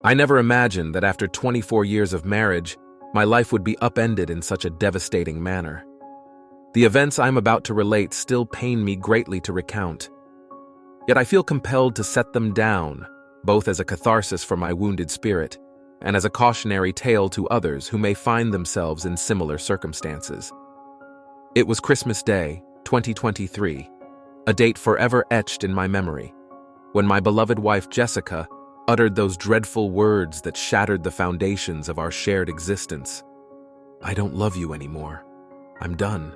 I never imagined that after 24 years of marriage, my life would be upended in such a devastating manner. The events I'm about to relate still pain me greatly to recount. Yet I feel compelled to set them down, both as a catharsis for my wounded spirit and as a cautionary tale to others who may find themselves in similar circumstances. It was Christmas Day, 2023, a date forever etched in my memory, when my beloved wife Jessica uttered those dreadful words that shattered the foundations of our shared existence. "I don't love you anymore. I'm done."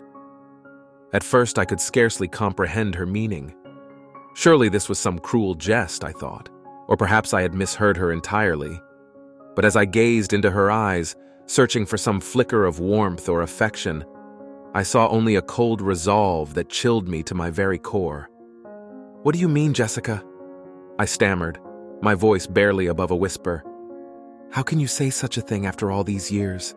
At first, I could scarcely comprehend her meaning. Surely this was some cruel jest, I thought, or perhaps I had misheard her entirely. But as I gazed into her eyes, searching for some flicker of warmth or affection, I saw only a cold resolve that chilled me to my very core. "What do you mean, Jessica?" I stammered, my voice barely above a whisper. "How can you say such a thing after all these years?"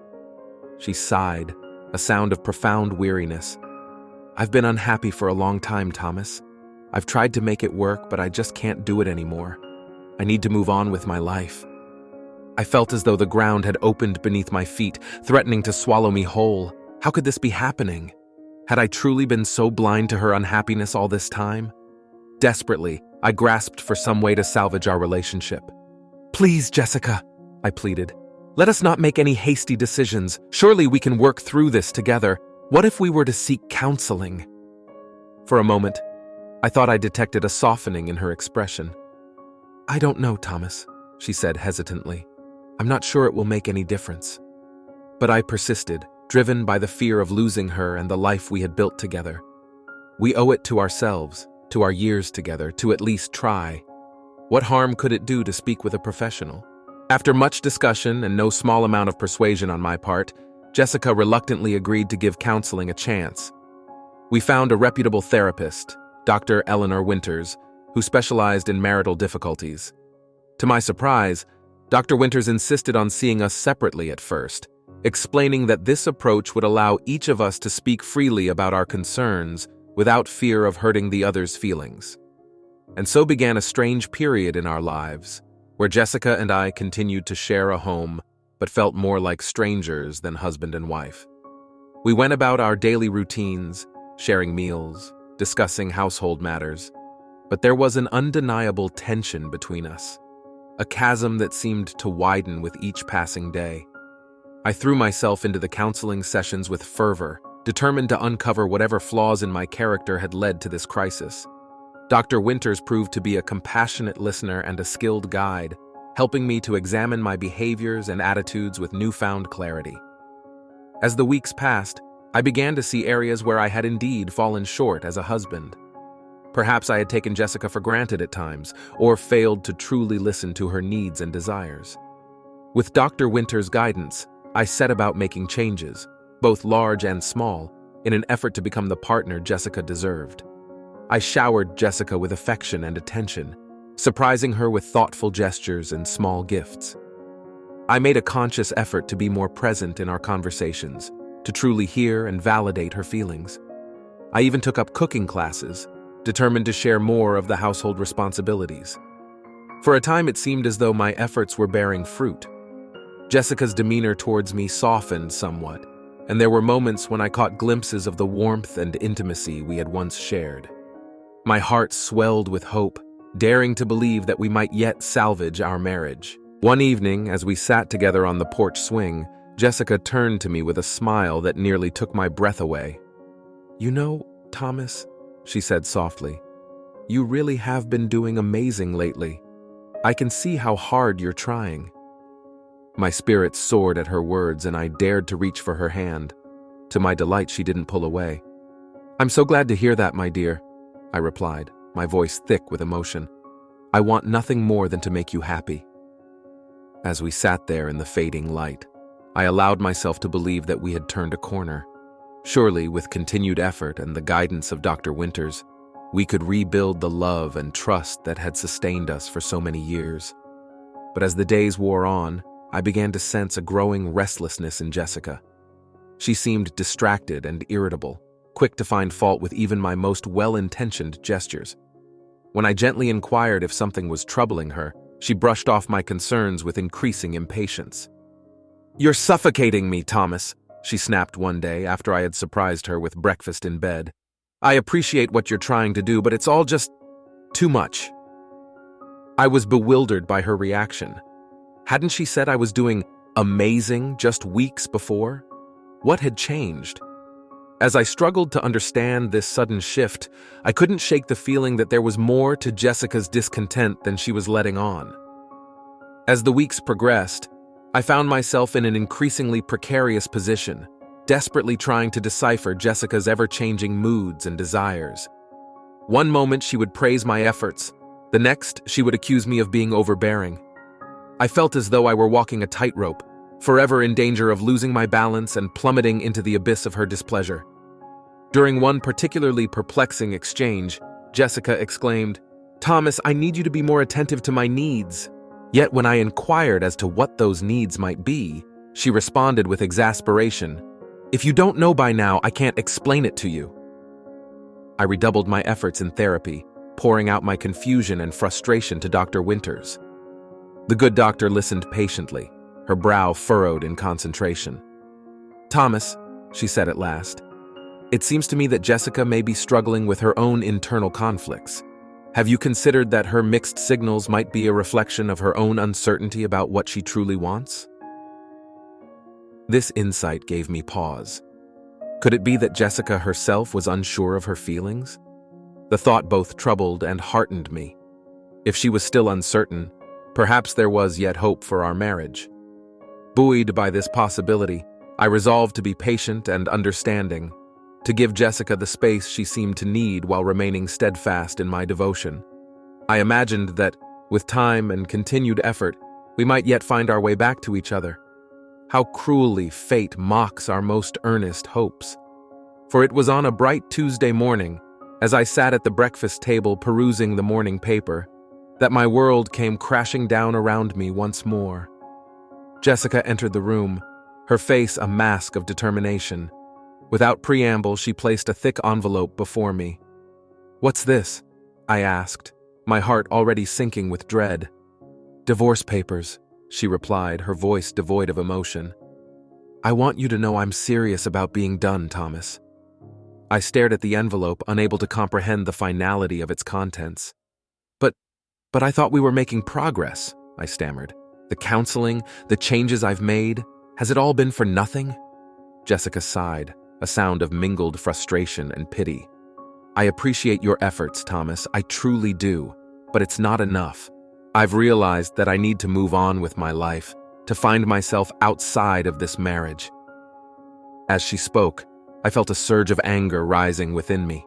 She sighed, a sound of profound weariness. "I've been unhappy for a long time, Thomas. I've tried to make it work, but I just can't do it anymore. I need to move on with my life." I felt as though the ground had opened beneath my feet, threatening to swallow me whole. How could this be happening? Had I truly been so blind to her unhappiness all this time? Desperately, I grasped for some way to salvage our relationship. "Please, Jessica," I pleaded. "Let us not make any hasty decisions. Surely we can work through this together. What if we were to seek counseling?" For a moment, I thought I detected a softening in her expression. "I don't know, Thomas," she said hesitantly. "I'm not sure it will make any difference." But I persisted, driven by the fear of losing her and the life we had built together. We owe it to ourselves, to our years together, to at least try. What harm could it do to speak with a professional? After much discussion and no small amount of persuasion on my part, Jessica reluctantly agreed to give counseling a chance. We found a reputable therapist, Dr. Eleanor Winters, who specialized in marital difficulties. To my surprise, Dr. Winters insisted on seeing us separately at first, explaining that this approach would allow each of us to speak freely about our concerns without fear of hurting the other's feelings. And so began a strange period in our lives, where Jessica and I continued to share a home, but felt more like strangers than husband and wife. We went about our daily routines, sharing meals, discussing household matters, but there was an undeniable tension between us, a chasm that seemed to widen with each passing day. I threw myself into the counseling sessions with fervor, determined to uncover whatever flaws in my character had led to this crisis. Dr. Winters proved to be a compassionate listener and a skilled guide, helping me to examine my behaviors and attitudes with newfound clarity. As the weeks passed, I began to see areas where I had indeed fallen short as a husband. Perhaps I had taken Jessica for granted at times, or failed to truly listen to her needs and desires. With Dr. Winters' guidance, I set about making changes, both large and small, in an effort to become the partner Jessica deserved. I showered Jessica with affection and attention, surprising her with thoughtful gestures and small gifts. I made a conscious effort to be more present in our conversations, to truly hear and validate her feelings. I even took up cooking classes, determined to share more of the household responsibilities. For a time, it seemed as though my efforts were bearing fruit. Jessica's demeanor towards me softened somewhat, and there were moments when I caught glimpses of the warmth and intimacy we had once shared. My heart swelled with hope, daring to believe that we might yet salvage our marriage. One evening, as we sat together on the porch swing, Jessica turned to me with a smile that nearly took my breath away. "You know, Thomas," she said softly, "you really have been doing amazing lately. I can see how hard you're trying." My spirits soared at her words, and I dared to reach for her hand. To my delight, she didn't pull away. "I'm so glad to hear that, my dear," I replied, my voice thick with emotion. "I want nothing more than to make you happy." As we sat there in the fading light, I allowed myself to believe that we had turned a corner. Surely, with continued effort and the guidance of Dr. Winters, we could rebuild the love and trust that had sustained us for so many years. But as the days wore on, I began to sense a growing restlessness in Jessica. She seemed distracted and irritable, quick to find fault with even my most well-intentioned gestures. When I gently inquired if something was troubling her, She brushed off my concerns with increasing impatience. "You're suffocating me, Thomas," she snapped one day after I had surprised her with breakfast in bed. "I appreciate what you're trying to do, but it's all just too much." I was bewildered by her reaction. Hadn't she said I was doing amazing just weeks before? What had changed? As I struggled to understand this sudden shift, I couldn't shake the feeling that there was more to Jessica's discontent than she was letting on. As the weeks progressed, I found myself in an increasingly precarious position, desperately trying to decipher Jessica's ever-changing moods and desires. One moment she would praise my efforts, the next she would accuse me of being overbearing. I felt as though I were walking a tightrope, forever in danger of losing my balance and plummeting into the abyss of her displeasure. During one particularly perplexing exchange, Jessica exclaimed, "Thomas, I need you to be more attentive to my needs." Yet when I inquired as to what those needs might be, she responded with exasperation, "If you don't know by now, I can't explain it to you." I redoubled my efforts in therapy, pouring out my confusion and frustration to Dr. Winters. The good doctor listened patiently, her brow furrowed in concentration. "Thomas," she said at last, "it seems to me that Jessica may be struggling with her own internal conflicts. Have you considered that her mixed signals might be a reflection of her own uncertainty about what she truly wants?" This insight gave me pause. Could it be that Jessica herself was unsure of her feelings? The thought both troubled and heartened me. If she was still uncertain, perhaps there was yet hope for our marriage. Buoyed by this possibility, I resolved to be patient and understanding, to give Jessica the space she seemed to need while remaining steadfast in my devotion. I imagined that, with time and continued effort, we might yet find our way back to each other. How cruelly fate mocks our most earnest hopes. For it was on a bright Tuesday morning, as I sat at the breakfast table perusing the morning paper, that my world came crashing down around me once more. Jessica entered the room, her face a mask of determination. Without preamble, she placed a thick envelope before me. "What's this?" I asked, my heart already sinking with dread. "Divorce papers," she replied, her voice devoid of emotion. "I want you to know I'm serious about being done, Thomas." I stared at the envelope, unable to comprehend the finality of its contents. But I thought we were making progress," I stammered. "The counseling, the changes I've made, has it all been for nothing?" Jessica sighed, a sound of mingled frustration and pity. "I appreciate your efforts, Thomas, I truly do, but it's not enough. I've realized that I need to move on with my life, to find myself outside of this marriage." As she spoke, I felt a surge of anger rising within me.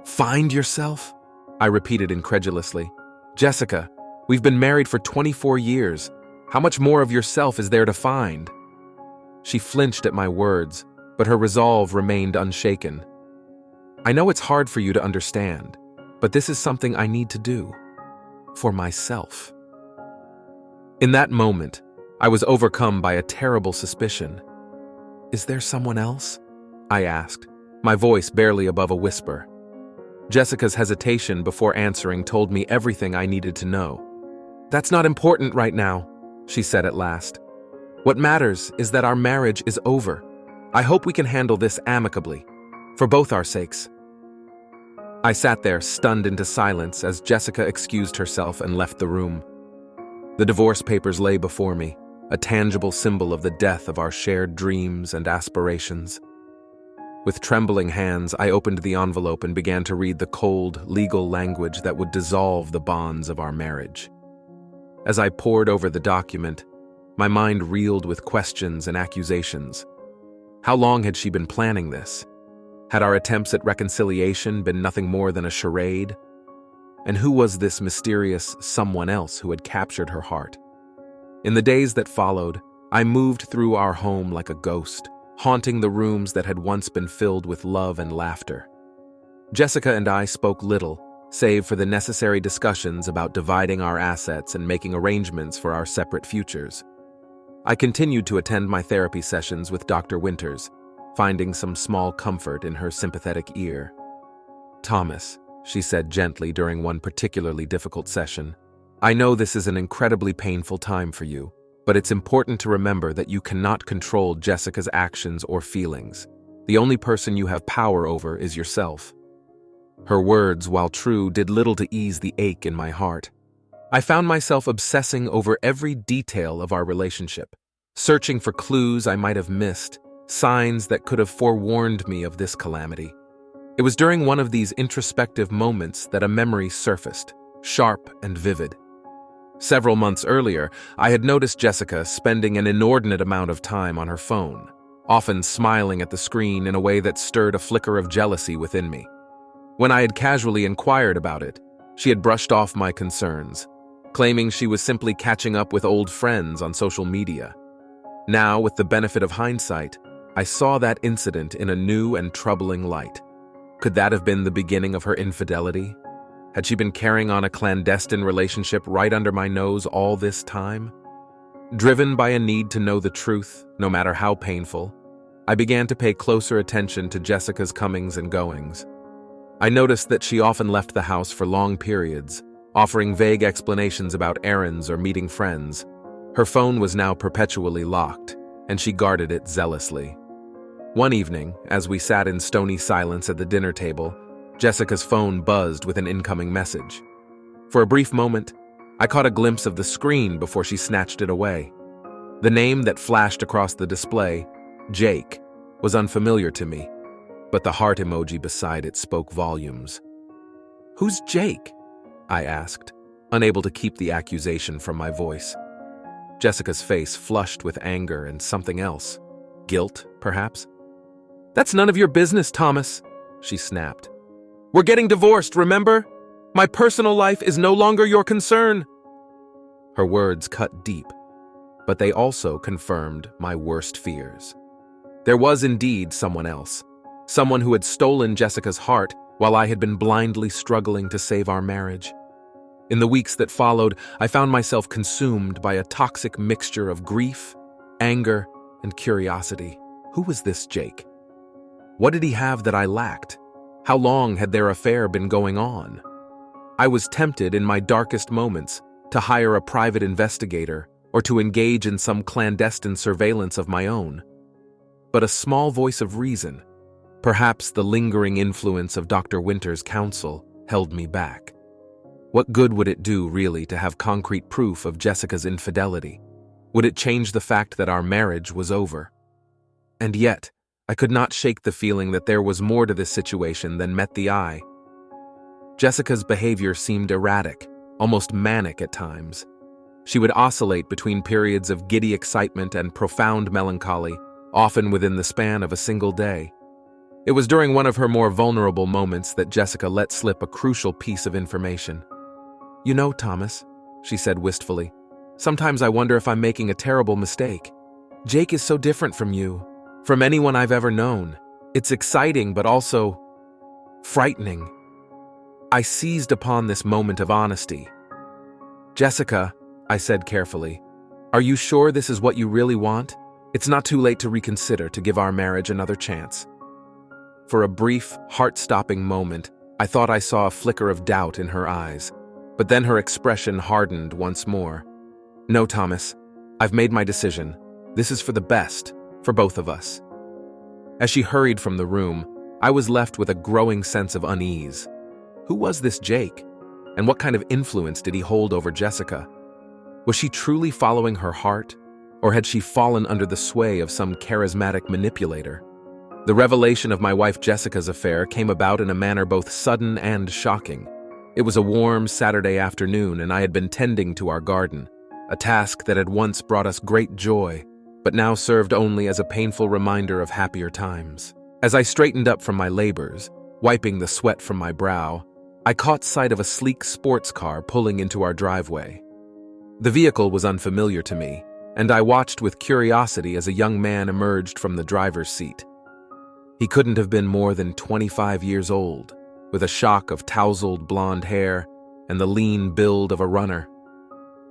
"Find yourself?" I repeated incredulously. "Jessica, we've been married for 24 years. How much more of yourself is there to find?" She flinched at my words, but her resolve remained unshaken. "I know it's hard for you to understand, but this is something I need to do. For myself." In that moment, I was overcome by a terrible suspicion. "Is there someone else?" I asked, my voice barely above a whisper. Jessica's hesitation before answering told me everything I needed to know. "That's not important right now," she said at last. "What matters is that our marriage is over. I hope we can handle this amicably, for both our sakes." I sat there, stunned into silence, as Jessica excused herself and left the room. The divorce papers lay before me, a tangible symbol of the death of our shared dreams and aspirations. With trembling hands, I opened the envelope and began to read the cold, legal language that would dissolve the bonds of our marriage. As I pored over the document, my mind reeled with questions and accusations. How long had she been planning this? Had our attempts at reconciliation been nothing more than a charade? And who was this mysterious someone else who had captured her heart? In the days that followed, I moved through our home like a ghost, haunting the rooms that had once been filled with love and laughter. Jessica and I spoke little, save for the necessary discussions about dividing our assets and making arrangements for our separate futures. I continued to attend my therapy sessions with Dr. Winters, finding some small comfort in her sympathetic ear. "Thomas," she said gently during one particularly difficult session, I know this is an incredibly painful time for you, but it's important to remember that you cannot control Jessica's actions or feelings. The only person you have power over is yourself." Her words, while true, did little to ease the ache in my heart. I found myself obsessing over every detail of our relationship, searching for clues I might have missed, signs that could have forewarned me of this calamity. It was during one of these introspective moments that a memory surfaced, sharp and vivid. Several months earlier, I had noticed Jessica spending an inordinate amount of time on her phone, often smiling at the screen in a way that stirred a flicker of jealousy within me. When I had casually inquired about it, she had brushed off my concerns, claiming she was simply catching up with old friends on social media. Now, with the benefit of hindsight, I saw that incident in a new and troubling light. Could that have been the beginning of her infidelity? Had she been carrying on a clandestine relationship right under my nose all this time? Driven by a need to know the truth, no matter how painful, I began to pay closer attention to Jessica's comings and goings. I noticed that she often left the house for long periods, offering vague explanations about errands or meeting friends. Her phone was now perpetually locked, and she guarded it zealously. One evening, as we sat in stony silence at the dinner table, Jessica's phone buzzed with an incoming message. For a brief moment, I caught a glimpse of the screen before she snatched it away. The name that flashed across the display, Jake, was unfamiliar to me, but the heart emoji beside it spoke volumes. "Who's Jake?" I asked, unable to keep the accusation from my voice. Jessica's face flushed with anger and something else. Guilt, perhaps? "That's none of your business, Thomas," she snapped. "We're getting divorced, remember? My personal life is no longer your concern." Her words cut deep, but they also confirmed my worst fears. There was indeed someone else, someone who had stolen Jessica's heart while I had been blindly struggling to save our marriage. In the weeks that followed, I found myself consumed by a toxic mixture of grief, anger, and curiosity. Who was this Jake? What did he have that I lacked? How long had their affair been going on? I was tempted in my darkest moments to hire a private investigator or to engage in some clandestine surveillance of my own. But a small voice of reason, perhaps the lingering influence of Dr. Winter's counsel, held me back. What good would it do, really, to have concrete proof of Jessica's infidelity? Would it change the fact that our marriage was over? And yet, I could not shake the feeling that there was more to this situation than met the eye. Jessica's behavior seemed erratic, almost manic at times. She would oscillate between periods of giddy excitement and profound melancholy, often within the span of a single day. It was during one of her more vulnerable moments that Jessica let slip a crucial piece of information. "You know, Thomas," she said wistfully, "sometimes I wonder if I'm making a terrible mistake. Jake is so different from you, from anyone I've ever known. It's exciting, but also frightening." I seized upon this moment of honesty. "Jessica," I said carefully, "are you sure this is what you really want? It's not too late to reconsider, to give our marriage another chance." For a brief, heart-stopping moment, I thought I saw a flicker of doubt in her eyes, but then her expression hardened once more. "No, Thomas, I've made my decision. This is for the best, for both of us." As she hurried from the room, I was left with a growing sense of unease. Who was this Jake? And what kind of influence did he hold over Jessica? Was she truly following her heart, or had she fallen under the sway of some charismatic manipulator? The revelation of my wife Jessica's affair came about in a manner both sudden and shocking. It was a warm Saturday afternoon, and I had been tending to our garden, a task that had once brought us great joy, but now served only as a painful reminder of happier times. As I straightened up from my labors, wiping the sweat from my brow, I caught sight of a sleek sports car pulling into our driveway. The vehicle was unfamiliar to me, and I watched with curiosity as a young man emerged from the driver's seat. He couldn't have been more than 25 years old, with a shock of tousled blonde hair and the lean build of a runner.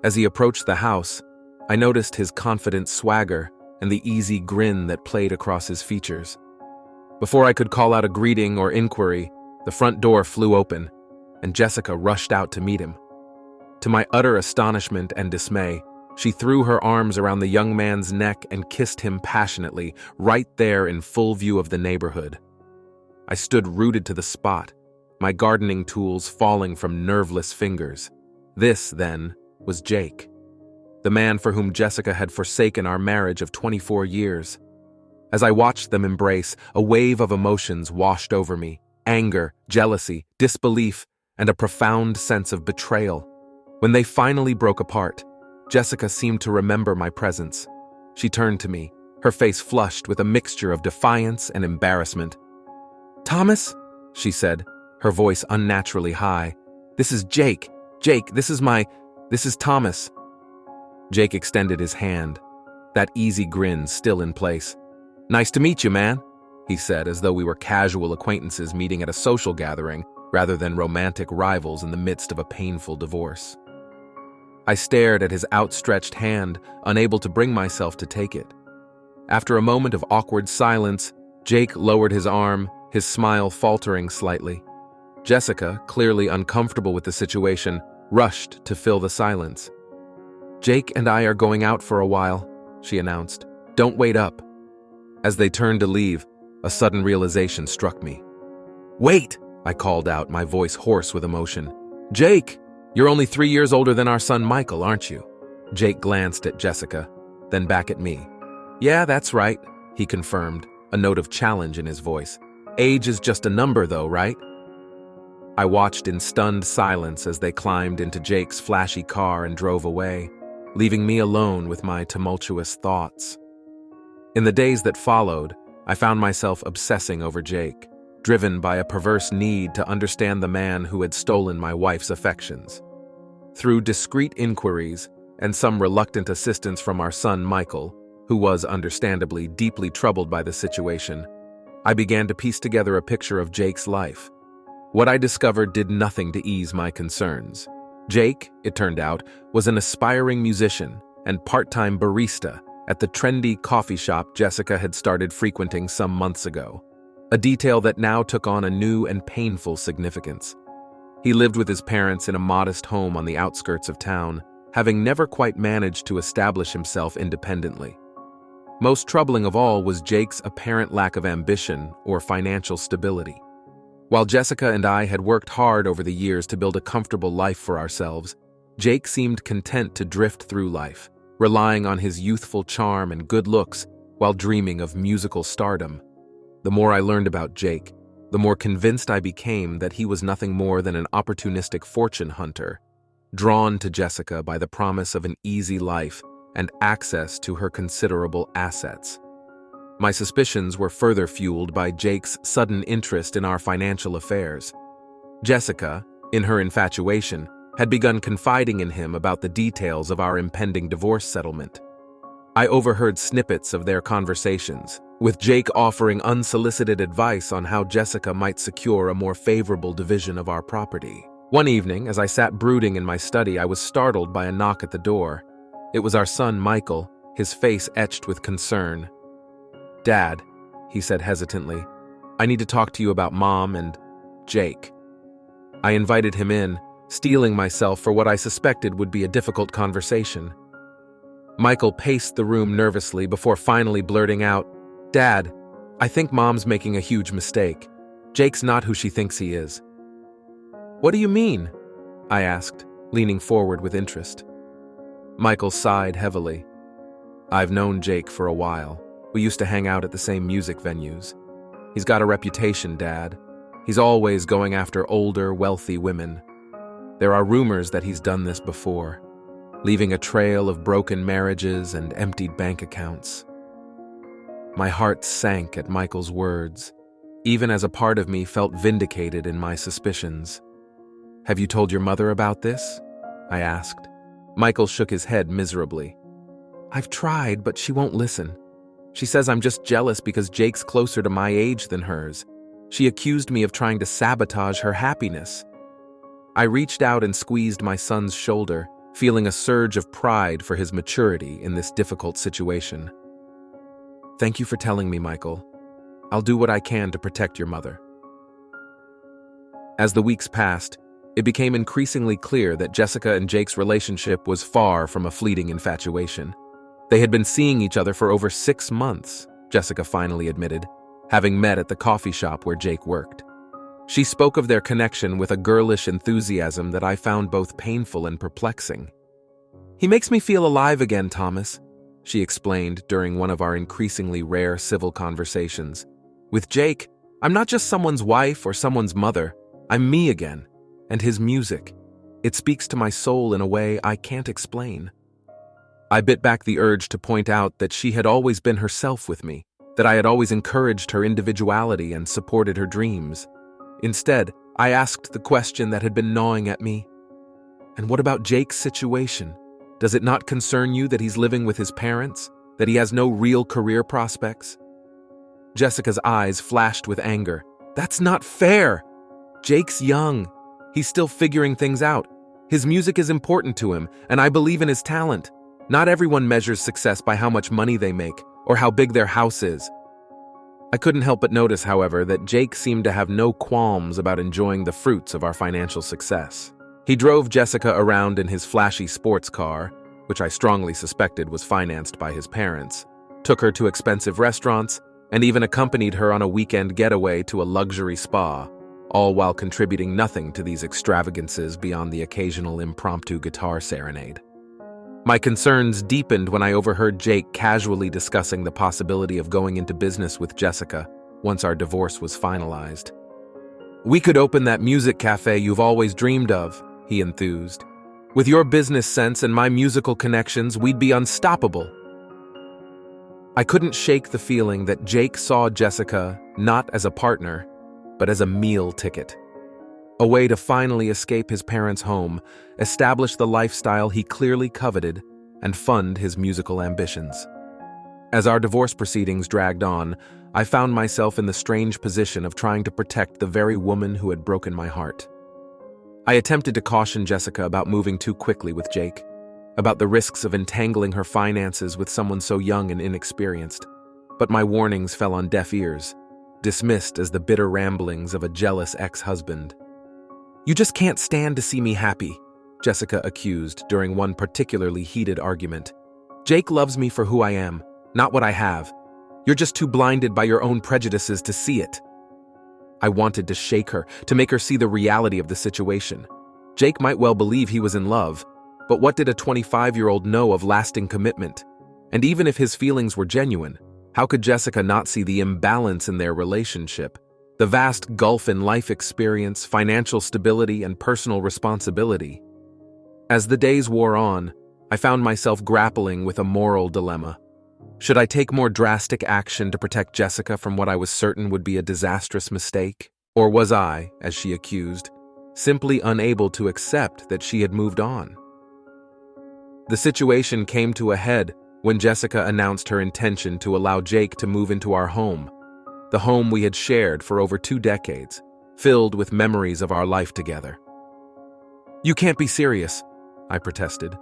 As he approached the house, I noticed his confident swagger and the easy grin that played across his features. Before I could call out a greeting or inquiry, the front door flew open, and Jessica rushed out to meet him. To my utter astonishment and dismay, she threw her arms around the young man's neck and kissed him passionately, right there in full view of the neighborhood. I stood rooted to the spot, my gardening tools falling from nerveless fingers. This, then, was Jake, the man for whom Jessica had forsaken our marriage of 24 years. As I watched them embrace, a wave of emotions washed over me: anger, jealousy, disbelief, and a profound sense of betrayal. When they finally broke apart, Jessica seemed to remember my presence. She turned to me, her face flushed with a mixture of defiance and embarrassment. "Thomas," she said, her voice unnaturally high, "this is Jake. Jake, this is Thomas." Jake extended his hand, that easy grin still in place. "Nice to meet you, man," he said, as though we were casual acquaintances meeting at a social gathering rather than romantic rivals in the midst of a painful divorce. I stared at his outstretched hand, unable to bring myself to take it. After a moment of awkward silence, Jake lowered his arm, his smile faltering slightly. Jessica, clearly uncomfortable with the situation, rushed to fill the silence. "Jake and I are going out for a while," she announced. "Don't wait up." As they turned to leave, a sudden realization struck me. "Wait!" I called out, my voice hoarse with emotion. "Jake, you're only 3 years older than our son Michael, aren't you?" Jake glanced at Jessica, then back at me. "Yeah, that's right," he confirmed, a note of challenge in his voice. "Age is just a number though, right?" I watched in stunned silence as they climbed into Jake's flashy car and drove away, leaving me alone with my tumultuous thoughts. In the days that followed, I found myself obsessing over Jake, driven by a perverse need to understand the man who had stolen my wife's affections. Through discreet inquiries and some reluctant assistance from our son Michael, who was understandably deeply troubled by the situation, I began to piece together a picture of Jake's life. What I discovered did nothing to ease my concerns. Jake, it turned out, was an aspiring musician and part-time barista at the trendy coffee shop Jessica had started frequenting some months ago, a detail that now took on a new and painful significance. He lived with his parents in a modest home on the outskirts of town, having never quite managed to establish himself independently. Most troubling of all was Jake's apparent lack of ambition or financial stability. While Jessica and I had worked hard over the years to build a comfortable life for ourselves, Jake seemed content to drift through life, relying on his youthful charm and good looks while dreaming of musical stardom. The more I learned about Jake, the more convinced I became that he was nothing more than an opportunistic fortune hunter, drawn to Jessica by the promise of an easy life and access to her considerable assets. My suspicions were further fueled by Jake's sudden interest in our financial affairs. Jessica, in her infatuation, had begun confiding in him about the details of our impending divorce settlement. I overheard snippets of their conversations, with Jake offering unsolicited advice on how Jessica might secure a more favorable division of our property. One evening, as I sat brooding in my study, I was startled by a knock at the door. It was our son Michael, his face etched with concern. "Dad," he said hesitantly, "I need to talk to you about Mom and Jake." I invited him in, steeling myself for what I suspected would be a difficult conversation. Michael paced the room nervously before finally blurting out, "Dad, I think Mom's making a huge mistake. Jake's not who she thinks he is." "What do you mean?" I asked, leaning forward with interest. Michael sighed heavily. "I've known Jake for a while. We used to hang out at the same music venues. He's got a reputation, Dad. He's always going after older, wealthy women. There are rumors that he's done this before, leaving a trail of broken marriages and emptied bank accounts." My heart sank at Michael's words, even as a part of me felt vindicated in my suspicions. "Have you told your mother about this?" I asked. Michael shook his head miserably. "I've tried, but she won't listen. She says I'm just jealous because Jake's closer to my age than hers. She accused me of trying to sabotage her happiness." I reached out and squeezed my son's shoulder, feeling a surge of pride for his maturity in this difficult situation. "Thank you for telling me, Michael. I'll do what I can to protect your mother." As the weeks passed, It became increasingly clear that Jessica and Jake's relationship was far from a fleeting infatuation. They had been seeing each other for over 6 months, Jessica finally admitted, having met at the coffee shop where Jake worked. She spoke of their connection with a girlish enthusiasm that I found both painful and perplexing. "He makes me feel alive again, Thomas," she explained during one of our increasingly rare civil conversations. "With Jake, I'm not just someone's wife or someone's mother. I'm me again. And his music, it speaks to my soul in a way I can't explain." I bit back the urge to point out that she had always been herself with me, that I had always encouraged her individuality and supported her dreams. Instead, I asked the question that had been gnawing at me. "And what about Jake's situation? Does it not concern you that he's living with his parents, that he has no real career prospects?" Jessica's eyes flashed with anger. "That's not fair! Jake's young. He's still figuring things out. His music is important to him, and I believe in his talent. Not everyone measures success by how much money they make, or how big their house is." I couldn't help but notice, however, that Jake seemed to have no qualms about enjoying the fruits of our financial success. He drove Jessica around in his flashy sports car, which I strongly suspected was financed by his parents, took her to expensive restaurants, and even accompanied her on a weekend getaway to a luxury spa, all while contributing nothing to these extravagances beyond the occasional impromptu guitar serenade. My concerns deepened when I overheard Jake casually discussing the possibility of going into business with Jessica once our divorce was finalized. "We could open that music cafe you've always dreamed of," he enthused. "With your business sense and my musical connections, we'd be unstoppable." I couldn't shake the feeling that Jake saw Jessica not as a partner, but as a meal ticket. A way to finally escape his parents' home, establish the lifestyle he clearly coveted, and fund his musical ambitions. As our divorce proceedings dragged on, I found myself in the strange position of trying to protect the very woman who had broken my heart. I attempted to caution Jessica about moving too quickly with Jake, about the risks of entangling her finances with someone so young and inexperienced, but my warnings fell on deaf ears, dismissed as the bitter ramblings of a jealous ex-husband. "You just can't stand to see me happy," Jessica accused during one particularly heated argument. "Jake loves me for who I am, not what I have. You're just too blinded by your own prejudices to see it." I wanted to shake her, to make her see the reality of the situation. Jake might well believe he was in love, but what did a 25-year-old know of lasting commitment? And even if his feelings were genuine, how could Jessica not see the imbalance in their relationship? The vast gulf in life experience, financial stability, and personal responsibility. As the days wore on, I found myself grappling with a moral dilemma. Should I take more drastic action to protect Jessica from what I was certain would be a disastrous mistake? Or was I, as she accused, simply unable to accept that she had moved on? The situation came to a head when Jessica announced her intention to allow Jake to move into our home, the home we had shared for over 2 decades, filled with memories of our life together. "You can't be serious," I protested.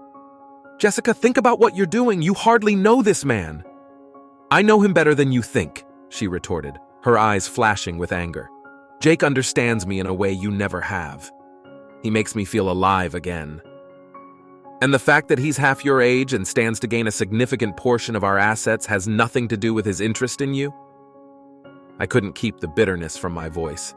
"Jessica, think about what you're doing. You hardly know this man." "I know him better than you think," she retorted, her eyes flashing with anger. "Jake understands me in a way you never have. He makes me feel alive again. And the fact that he's half your age and stands to gain a significant portion of our assets has nothing to do with his interest in you?" I couldn't keep the bitterness from my voice.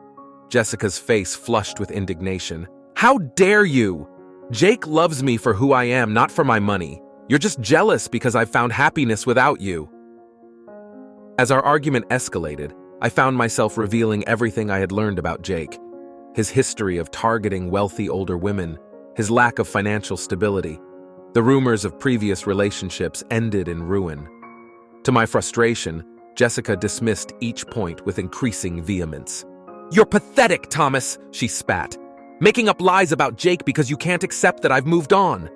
Jessica's face flushed with indignation. "How dare you? Jake loves me for who I am, not for my money. You're just jealous because I've found happiness without you." As our argument escalated, I found myself revealing everything I had learned about Jake. His history of targeting wealthy older women, his lack of financial stability, the rumors of previous relationships ended in ruin. To my frustration, Jessica dismissed each point with increasing vehemence. "You're pathetic, Thomas," she spat. "Making up lies about Jake because you can't accept that I've moved on.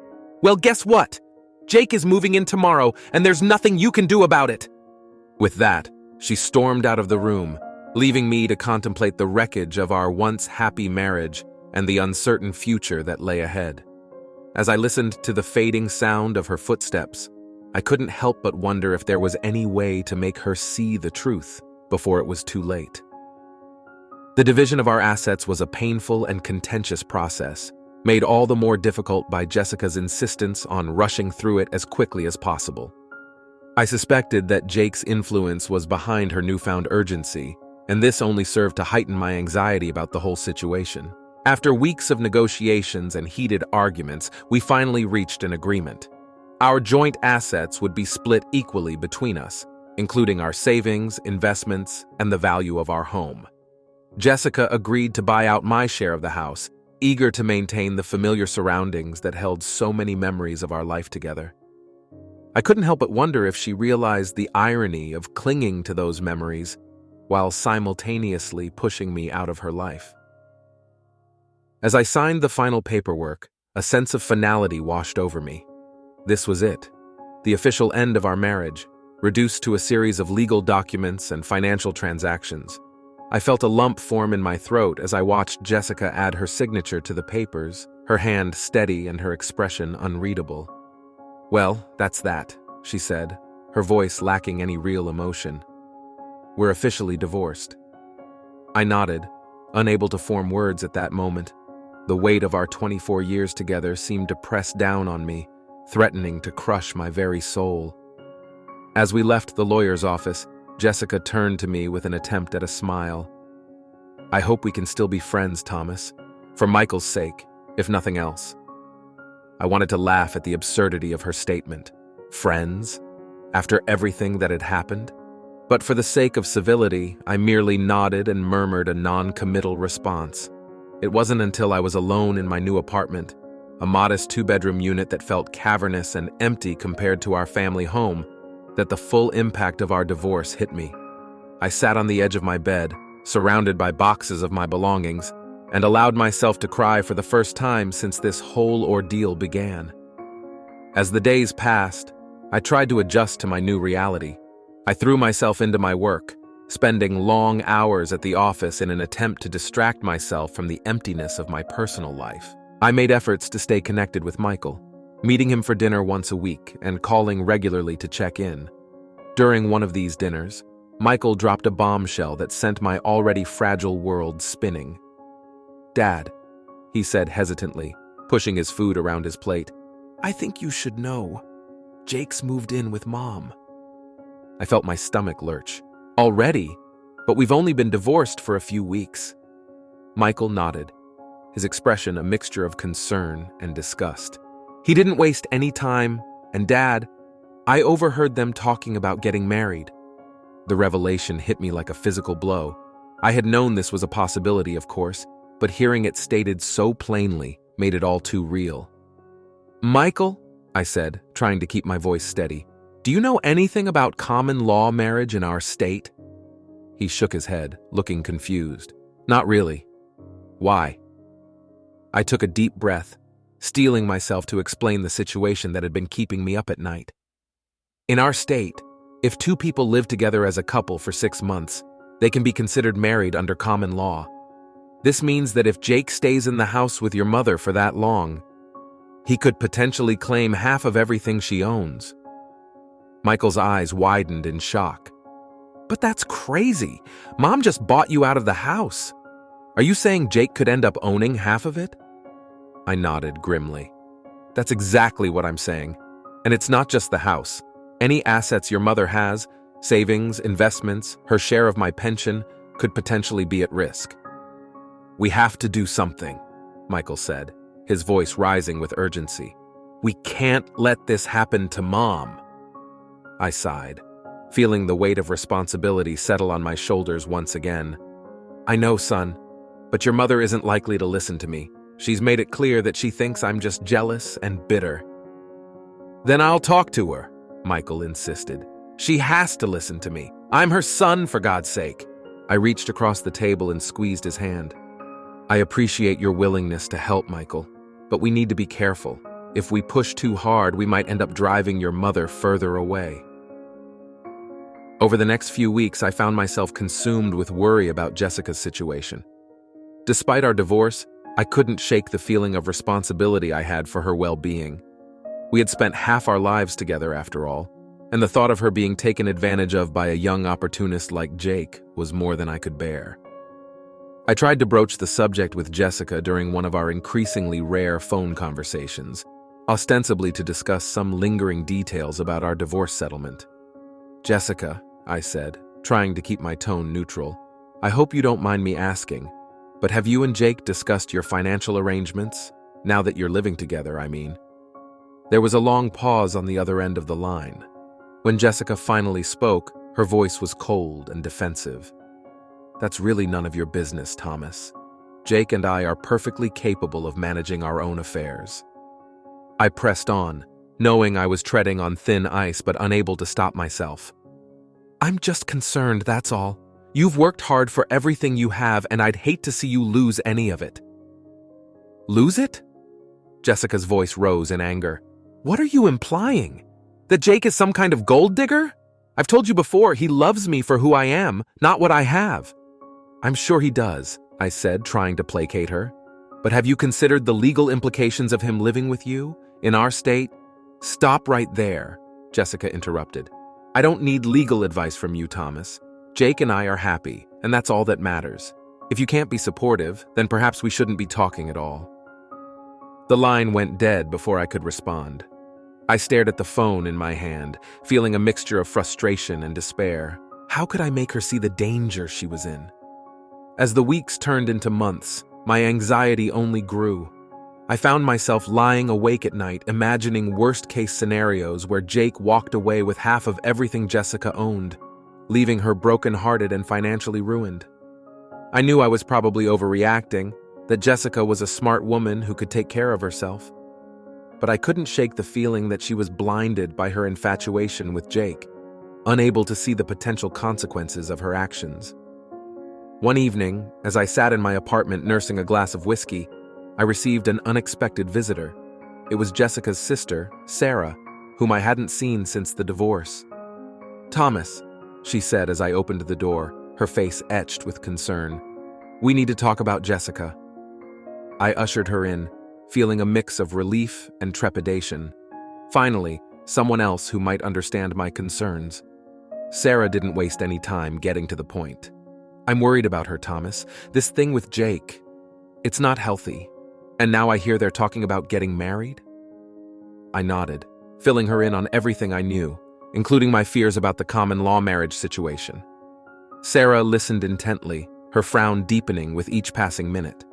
Well, guess what? Jake is moving in tomorrow, and there's nothing you can do about it." With that, she stormed out of the room, leaving me to contemplate the wreckage of our once happy marriage and the uncertain future that lay ahead. As I listened to the fading sound of her footsteps, I couldn't help but wonder if there was any way to make her see the truth before it was too late. The division of our assets was a painful and contentious process, made all the more difficult by Jessica's insistence on rushing through it as quickly as possible. I suspected that Jake's influence was behind her newfound urgency, and this only served to heighten my anxiety about the whole situation. After weeks of negotiations and heated arguments, we finally reached an agreement. Our joint assets would be split equally between us, including our savings, investments, and the value of our home. Jessica agreed to buy out my share of the house, eager to maintain the familiar surroundings that held so many memories of our life together. I couldn't help but wonder if she realized the irony of clinging to those memories while simultaneously pushing me out of her life. As I signed the final paperwork, a sense of finality washed over me. This was it, the official end of our marriage, reduced to a series of legal documents and financial transactions. I felt a lump form in my throat as I watched Jessica add her signature to the papers, her hand steady and her expression unreadable. "Well, that's that," she said, her voice lacking any real emotion. "We're officially divorced." I nodded, unable to form words at that moment. The weight of our 24 years together seemed to press down on me, threatening to crush my very soul. As we left the lawyer's office, Jessica turned to me with an attempt at a smile. "I hope we can still be friends, Thomas, for Michael's sake, if nothing else." I wanted to laugh at the absurdity of her statement. Friends? After everything that had happened? But for the sake of civility, I merely nodded and murmured a non-committal response. It wasn't until I was alone in my new apartment, a modest two-bedroom unit that felt cavernous and empty compared to our family home, that the full impact of our divorce hit me. I sat on the edge of my bed, surrounded by boxes of my belongings, and allowed myself to cry for the first time since this whole ordeal began. As the days passed, I tried to adjust to my new reality. I threw myself into my work, spending long hours at the office in an attempt to distract myself from the emptiness of my personal life. I made efforts to stay connected with Michael, meeting him for dinner once a week and calling regularly to check in. During one of these dinners, Michael dropped a bombshell that sent my already fragile world spinning. "Dad," he said hesitantly, pushing his food around his plate, "I think you should know. Jake's moved in with Mom." I felt my stomach lurch. "Already? But we've only been divorced for a few weeks." Michael nodded, his expression a mixture of concern and disgust. "He didn't waste any time, and Dad, I overheard them talking about getting married." The revelation hit me like a physical blow. I had known this was a possibility, of course, but hearing it stated so plainly made it all too real. "Michael," I said, trying to keep my voice steady, "do you know anything about common law marriage in our state?" He shook his head, looking confused. "Not really." "Why?" I took a deep breath, steeling myself to explain the situation that had been keeping me up at night. In our state, if two people live together as a couple for 6 months, they can be considered married under common law. This means that if Jake stays in the house with your mother for that long, he could potentially claim half of everything she owns. Michael's eyes widened in shock. "But that's crazy. Mom just bought you out of the house. Are you saying Jake could end up owning half of it?" I nodded grimly. "That's exactly what I'm saying. And it's not just the house. Any assets your mother has, savings, investments, her share of my pension, could potentially be at risk." "We have to do something," Michael said, his voice rising with urgency. "We can't let this happen to Mom." I sighed, feeling the weight of responsibility settle on my shoulders once again. "I know, son, but your mother isn't likely to listen to me. She's made it clear that she thinks I'm just jealous and bitter." "Then I'll talk to her," Michael insisted. "She has to listen to me. I'm her son, for God's sake." I reached across the table and squeezed his hand. "I appreciate your willingness to help, Michael, but we need to be careful. If we push too hard, we might end up driving your mother further away." Over the next few weeks, I found myself consumed with worry about Jessica's situation. Despite our divorce, I couldn't shake the feeling of responsibility I had for her well-being. We had spent half our lives together, after all, and the thought of her being taken advantage of by a young opportunist like Jake was more than I could bear. I tried to broach the subject with Jessica during one of our increasingly rare phone conversations, ostensibly to discuss some lingering details about our divorce settlement. "Jessica," I said, trying to keep my tone neutral, "I hope you don't mind me asking, but have you and Jake discussed your financial arrangements? Now that you're living together, I mean." There was a long pause on the other end of the line. When Jessica finally spoke, her voice was cold and defensive. "That's really none of your business, Thomas. Jake and I are perfectly capable of managing our own affairs." I pressed on, knowing I was treading on thin ice but unable to stop myself. "I'm just concerned, that's all. You've worked hard for everything you have, and I'd hate to see you lose any of it." "Lose it?" Jessica's voice rose in anger. "What are you implying? That Jake is some kind of gold digger? I've told you before, he loves me for who I am, not what I have." "I'm sure he does," I said, trying to placate her. "But have you considered the legal implications of him living with you, in our state?" "Stop right there," Jessica interrupted. "I don't need legal advice from you, Thomas. Jake and I are happy, and that's all that matters. If you can't be supportive, then perhaps we shouldn't be talking at all." The line went dead before I could respond. I stared at the phone in my hand, feeling a mixture of frustration and despair. How could I make her see the danger she was in? As the weeks turned into months, my anxiety only grew. I found myself lying awake at night, imagining worst-case scenarios where Jake walked away with half of everything Jessica owned, leaving her broken-hearted and financially ruined. I knew I was probably overreacting, that Jessica was a smart woman who could take care of herself. But I couldn't shake the feeling that she was blinded by her infatuation with Jake, unable to see the potential consequences of her actions. One evening, as I sat in my apartment nursing a glass of whiskey, I received an unexpected visitor. It was Jessica's sister, Sarah, whom I hadn't seen since the divorce. "Thomas," she said as I opened the door, her face etched with concern, "we need to talk about Jessica." I ushered her in, feeling a mix of relief and trepidation. Finally, someone else who might understand my concerns. Sarah didn't waste any time getting to the point. "I'm worried about her, Thomas. This thing with Jake, it's not healthy. And now I hear they're talking about getting married?" I nodded, filling her in on everything I knew, including my fears about the common law marriage situation. Sarah listened intently, her frown deepening with each passing minute.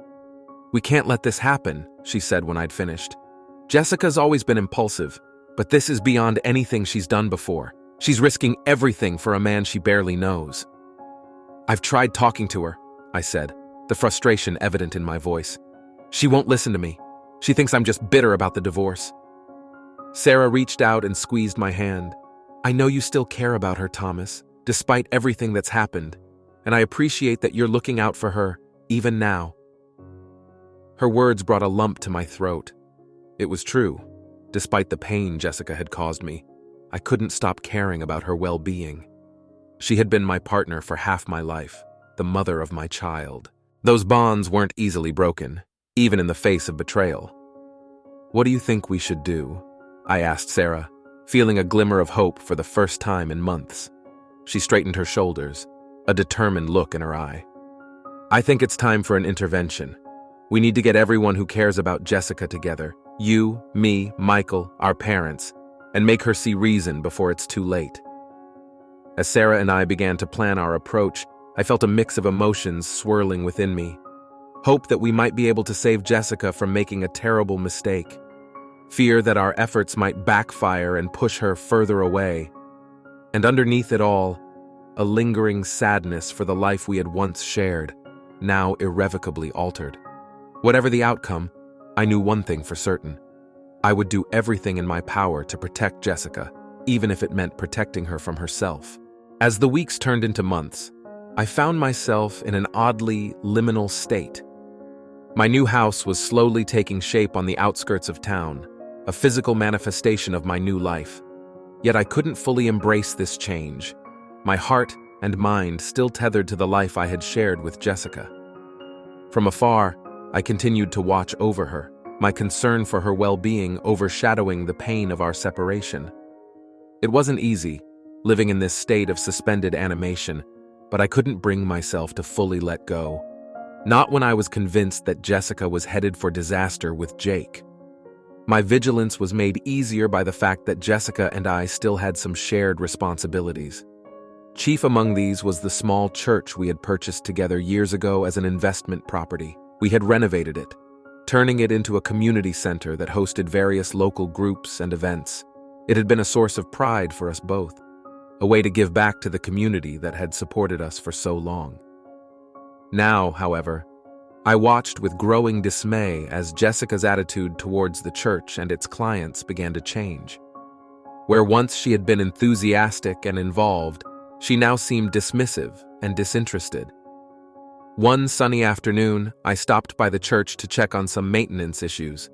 "We can't let this happen," she said when I'd finished. "Jessica's always been impulsive, but this is beyond anything she's done before. She's risking everything for a man she barely knows." "I've tried talking to her," I said, the frustration evident in my voice. "She won't listen to me. She thinks I'm just bitter about the divorce." Sarah reached out and squeezed my hand. "I know you still care about her, Thomas, despite everything that's happened, and I appreciate that you're looking out for her, even now." Her words brought a lump to my throat. It was true. Despite the pain Jessica had caused me, I couldn't stop caring about her well-being. She had been my partner for half my life, the mother of my child. Those bonds weren't easily broken, even in the face of betrayal. "What do you think we should do?" I asked Sarah, feeling a glimmer of hope for the first time in months. She straightened her shoulders, a determined look in her eye. "I think it's time for an intervention. We need to get everyone who cares about Jessica together, you, me, Michael, our parents, and make her see reason before it's too late." As Sarah and I began to plan our approach, I felt a mix of emotions swirling within me. Hope that we might be able to save Jessica from making a terrible mistake. Fear that our efforts might backfire and push her further away. And underneath it all, a lingering sadness for the life we had once shared, now irrevocably altered. Whatever the outcome, I knew one thing for certain. I would do everything in my power to protect Jessica, even if it meant protecting her from herself. As the weeks turned into months, I found myself in an oddly liminal state. My new house was slowly taking shape on the outskirts of town, a physical manifestation of my new life. Yet I couldn't fully embrace this change, my heart and mind still tethered to the life I had shared with Jessica. From afar, I continued to watch over her, my concern for her well-being overshadowing the pain of our separation. It wasn't easy, living in this state of suspended animation, but I couldn't bring myself to fully let go. Not when I was convinced that Jessica was headed for disaster with Jake. My vigilance was made easier by the fact that Jessica and I still had some shared responsibilities. Chief among these was the small church we had purchased together years ago as an investment property. We had renovated it, turning it into a community center that hosted various local groups and events. It had been a source of pride for us both, a way to give back to the community that had supported us for so long. Now, however, I watched with growing dismay as Jessica's attitude towards the church and its clients began to change. Where once she had been enthusiastic and involved, she now seemed dismissive and disinterested. One sunny afternoon, I stopped by the church to check on some maintenance issues.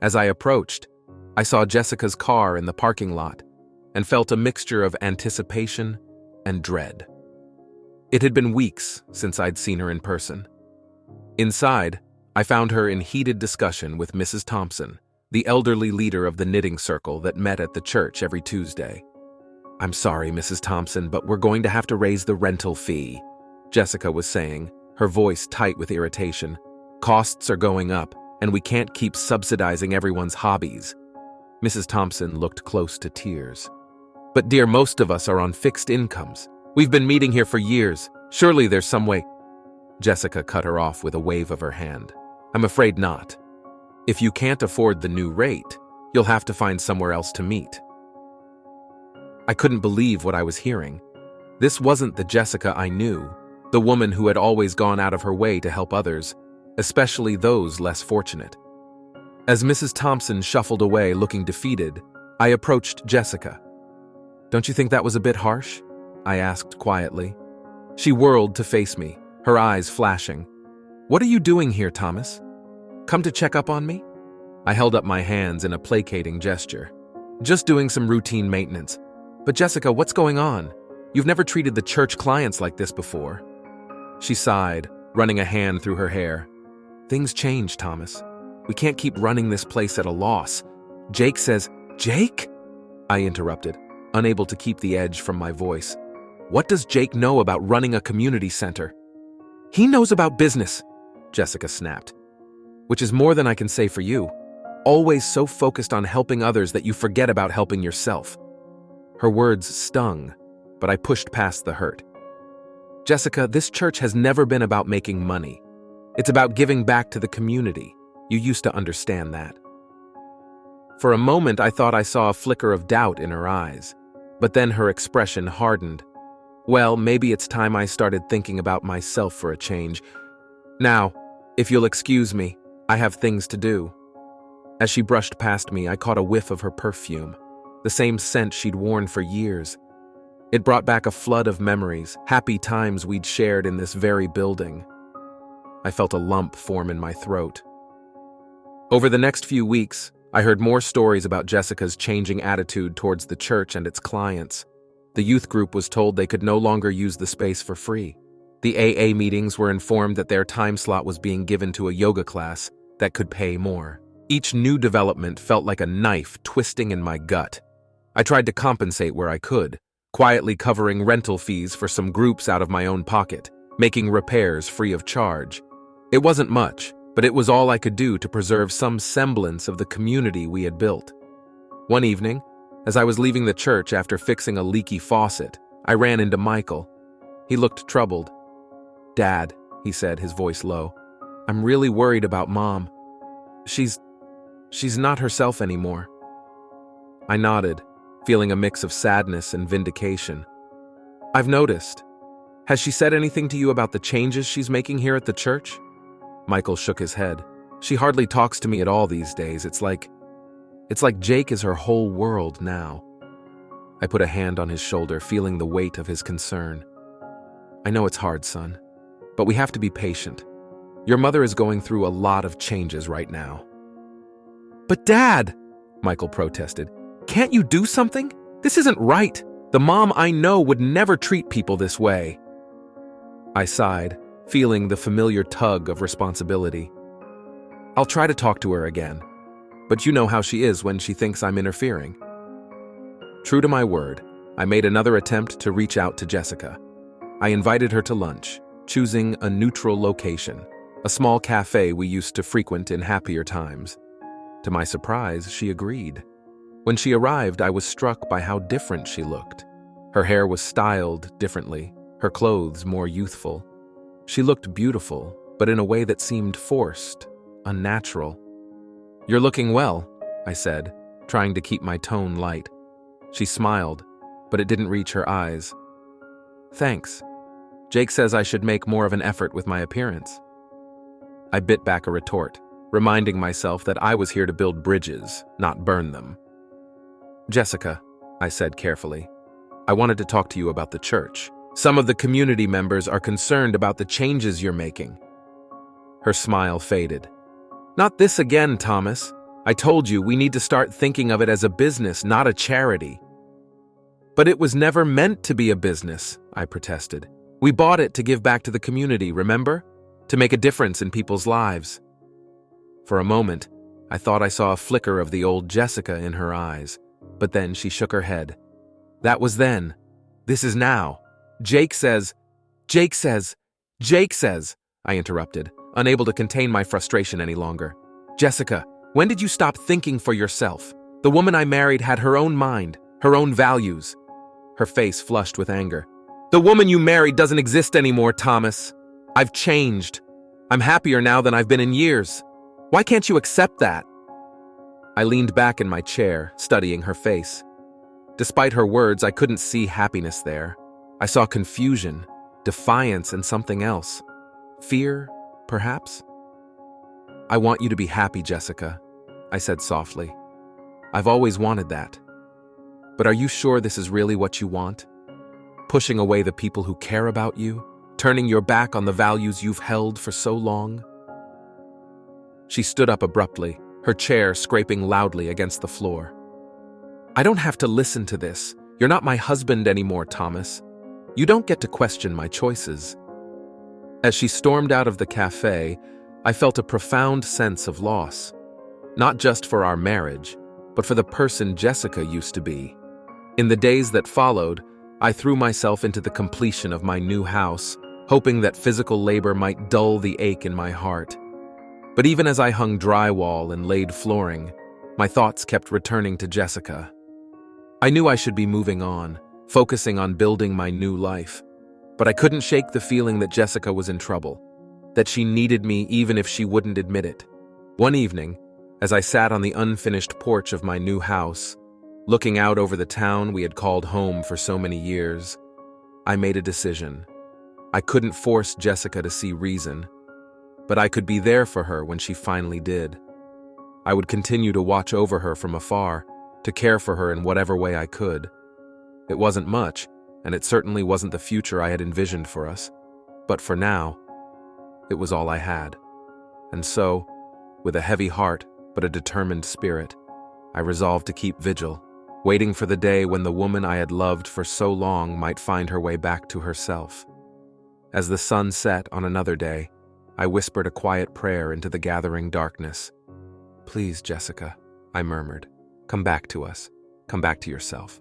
As I approached, I saw Jessica's car in the parking lot and felt a mixture of anticipation and dread. It had been weeks since I'd seen her in person. Inside, I found her in heated discussion with Mrs. Thompson, the elderly leader of the knitting circle that met at the church every Tuesday. "I'm sorry, Mrs. Thompson, but we're going to have to raise the rental fee," Jessica was saying, her voice tight with irritation. "Costs are going up, and we can't keep subsidizing everyone's hobbies." Mrs. Thompson looked close to tears. "But dear, most of us are on fixed incomes. We've been meeting here for years. Surely there's some way—" Jessica cut her off with a wave of her hand. "I'm afraid not. If you can't afford the new rate, you'll have to find somewhere else to meet." I couldn't believe what I was hearing. This wasn't the Jessica I knew, the woman who had always gone out of her way to help others, especially those less fortunate. As Mrs. Thompson shuffled away looking defeated, I approached Jessica. "Don't you think that was a bit harsh?" I asked quietly. She whirled to face me, her eyes flashing. "What are you doing here, Thomas? Come to check up on me?" I held up my hands in a placating gesture. "Just doing some routine maintenance. But Jessica, what's going on? You've never treated the church clients like this before." She sighed, running a hand through her hair. "Things change, Thomas. We can't keep running this place at a loss. Jake says—" "Jake?" I interrupted, unable to keep the edge from my voice. "What does Jake know about running a community center?" "He knows about business," Jessica snapped. "Which is more than I can say for you. Always so focused on helping others that you forget about helping yourself." Her words stung, but I pushed past the hurt. "Jessica, this church has never been about making money. It's about giving back to the community. You used to understand that." For a moment, I thought I saw a flicker of doubt in her eyes, but then her expression hardened. "Well, maybe it's time I started thinking about myself for a change. Now, if you'll excuse me, I have things to do." As she brushed past me, I caught a whiff of her perfume, the same scent she'd worn for years. It brought back a flood of memories, happy times we'd shared in this very building. I felt a lump form in my throat. Over the next few weeks, I heard more stories about Jessica's changing attitude towards the church and its clients. The youth group was told they could no longer use the space for free. The AA meetings were informed that their time slot was being given to a yoga class that could pay more. Each new development felt like a knife twisting in my gut. I tried to compensate where I could, quietly covering rental fees for some groups out of my own pocket, making repairs free of charge. It wasn't much, but it was all I could do to preserve some semblance of the community we had built. One evening, as I was leaving the church after fixing a leaky faucet, I ran into Michael. He looked troubled. "Dad," he said, his voice low, "I'm really worried about Mom. She's not herself anymore." I nodded, feeling a mix of sadness and vindication. "I've noticed. Has she said anything to you about the changes she's making here at the church?" Michael shook his head. "She hardly talks to me at all these days. It's like Jake is her whole world now." I put a hand on his shoulder, feeling the weight of his concern. "I know it's hard, son, but we have to be patient. Your mother is going through a lot of changes right now." "But Dad," Michael protested, "can't you do something? This isn't right. The Mom I know would never treat people this way." I sighed, feeling the familiar tug of responsibility. "I'll try to talk to her again, but you know how she is when she thinks I'm interfering." True to my word, I made another attempt to reach out to Jessica. I invited her to lunch, choosing a neutral location, a small cafe we used to frequent in happier times. To my surprise, she agreed. When she arrived, I was struck by how different she looked. Her hair was styled differently, her clothes more youthful. She looked beautiful, but in a way that seemed forced, unnatural. "You're looking well," I said, trying to keep my tone light. She smiled, but it didn't reach her eyes. "Thanks. Jake says I should make more of an effort with my appearance." I bit back a retort, reminding myself that I was here to build bridges, not burn them. "Jessica," I said carefully, "I wanted to talk to you about the church. Some of the community members are concerned about the changes you're making." Her smile faded. "Not this again, Thomas. I told you we need to start thinking of it as a business, not a charity." "But it was never meant to be a business," I protested. "We bought it to give back to the community, remember? To make a difference in people's lives." For a moment, I thought I saw a flicker of the old Jessica in her eyes, but then she shook her head. "That was then. This is now. Jake says, I interrupted, unable to contain my frustration any longer. "Jessica, when did you stop thinking for yourself? The woman I married had her own mind, her own values." Her face flushed with anger. "The woman you married doesn't exist anymore, Thomas. I've changed. I'm happier now than I've been in years. Why can't you accept that?" I leaned back in my chair, studying her face. Despite her words, I couldn't see happiness there. I saw confusion, defiance, and something else. Fear, perhaps? "I want you to be happy, Jessica," I said softly. "I've always wanted that. But are you sure this is really what you want? Pushing away the people who care about you? Turning your back on the values you've held for so long?" She stood up abruptly, her chair scraping loudly against the floor. "I don't have to listen to this. You're not my husband anymore, Thomas. You don't get to question my choices." As she stormed out of the cafe, I felt a profound sense of loss. Not just for our marriage, but for the person Jessica used to be. In the days that followed, I threw myself into the completion of my new house, hoping that physical labor might dull the ache in my heart. But even as I hung drywall and laid flooring, my thoughts kept returning to Jessica. I knew I should be moving on, focusing on building my new life. But I couldn't shake the feeling that Jessica was in trouble, that she needed me even if she wouldn't admit it. One evening, as I sat on the unfinished porch of my new house, looking out over the town we had called home for so many years, I made a decision. I couldn't force Jessica to see reason, but I could be there for her when she finally did. I would continue to watch over her from afar, to care for her in whatever way I could. It wasn't much, and it certainly wasn't the future I had envisioned for us. But for now, it was all I had. And so, with a heavy heart but a determined spirit, I resolved to keep vigil, waiting for the day when the woman I had loved for so long might find her way back to herself. As the sun set on another day, I whispered a quiet prayer into the gathering darkness. "Please, Jessica," I murmured, "come back to us. Come back to yourself."